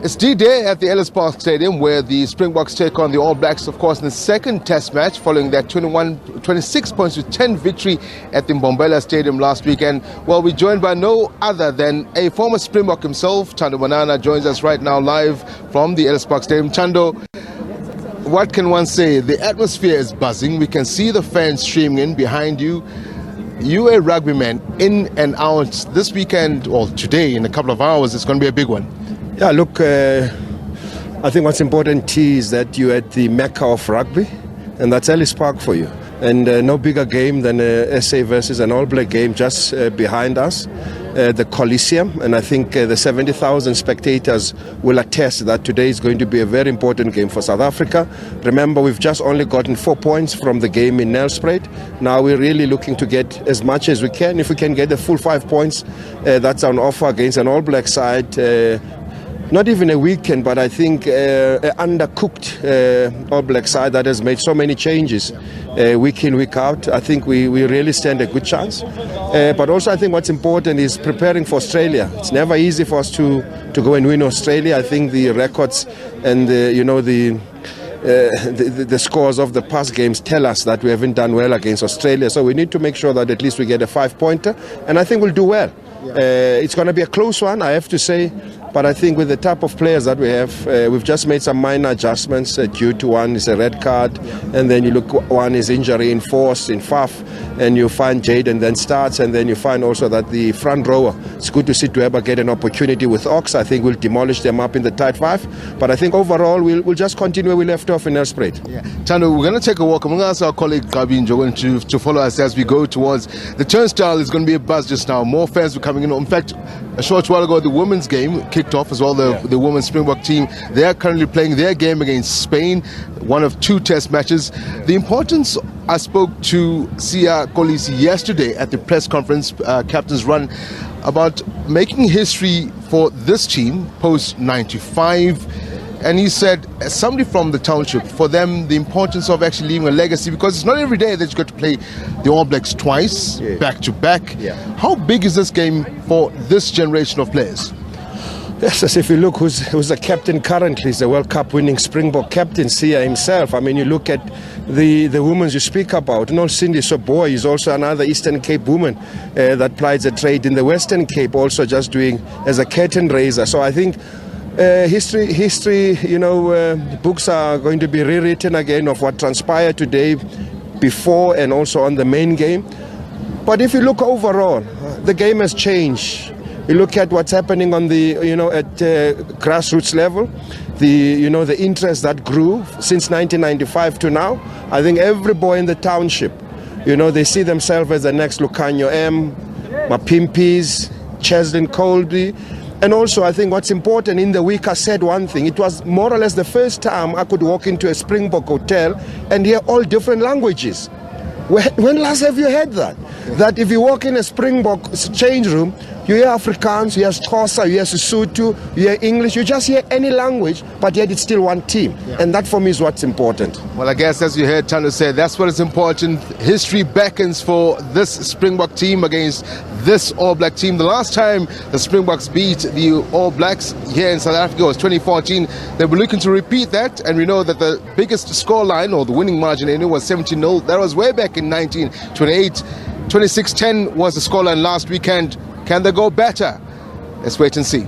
It's D-Day at the Ellis Park Stadium, where the Springboks take on the All Blacks, of course, in the second test match following that 26 points to 10 victory at the Mbombela Stadium last weekend. Well, we're joined by no other than a former Springbok himself. Thando Manana joins us right now live from the Ellis Park Stadium. Thando, what can one say? The atmosphere is buzzing. We can see the fans streaming in behind you. You a rugby man, in and out. This weekend, or today, in a couple of hours, it's going to be a big one. Yeah, look, I think what's important is that you're at the mecca of rugby, and that's Ellis Park for you. And no bigger game than SA versus an All Black game just behind us, the Coliseum. And I think the 70,000 spectators will attest that today is going to be a very important game for South Africa. Remember, we've just only gotten 4 points from the game in Nelspruit. Now we're really looking to get as much as we can. If we can get the full 5 points, that's on offer against an All Black side. Not even a weekend, but I think an undercooked All Black side that has made so many changes week in, week out. I think we really stand a good chance. But also I think what's important is preparing for Australia. It's never easy for us to go and win Australia. I think the records and the scores of the past games tell us that we haven't done well against Australia. So we need to make sure that at least we get a 5-pointer, and I think we'll do well. It's going to be a close one, I have to say. But I think with the type of players that we have, we've just made some minor adjustments due to one is a red card, and then you look, one is injury enforced in Faf, and you find Jaden then starts, and then you find also that the front rower, it's good to see Dweba get an opportunity with Ox. I think we'll demolish them up in the tight five. But I think overall we'll just continue where we left off in Nelspruit. Yeah. Thando, we're going to take a walk. I'm going to ask our colleague Gabi Njogon to follow us as we go towards the turnstile. Is going to be a buzz just now. More fans are coming in. In fact, a short while ago, the women's game kicked off as well. The women's Springbok team, they are currently playing their game against Spain, one of 2 test matches. The importance, I spoke to Sia Kolisi yesterday at the press conference, captain's run, about making history for this team post 95. And he said, as somebody from the township, for them, the importance of actually leaving a legacy, because it's not every day that you got to play the All Blacks twice, back to back. How big is this game for this generation of players? Yes, as if you look who's the captain currently, is the World Cup winning Springbok captain, Sia himself. I mean, you look at the women you speak about. Cindy Soboy is also another Eastern Cape woman that plies a trade in the Western Cape, also just doing as a curtain raiser. So I think history, books are going to be rewritten again of what transpired today, before and also on the main game. But if you look overall, the game has changed. You look at what's happening on the, at grassroots level, the interest that grew since 1995 to now. I think every boy in the township, they see themselves as the next Lucanio M, Mapimpis, Cheslin Colby. And also, I think what's important, in the week I said one thing. It was more or less the first time I could walk into a Springbok hotel and hear all different languages. When last have you heard that? That if you walk in a Springbok change room, you hear Afrikaans, you hear Xhosa, you hear Sesotho, you hear English, you just hear any language, but yet it's still one team. And that for me is what's important. Well, I guess as you heard Thando say, that's what is important. History beckons for this Springbok team against this All Black team. The last time the Springboks beat the All Blacks here in South Africa was 2014. They were looking to repeat that, and we know that the biggest scoreline, or the winning margin in it, was 17-0. That was way back in 1928. 26-10 was the scoreline last weekend. Can they go better? Let's wait and see.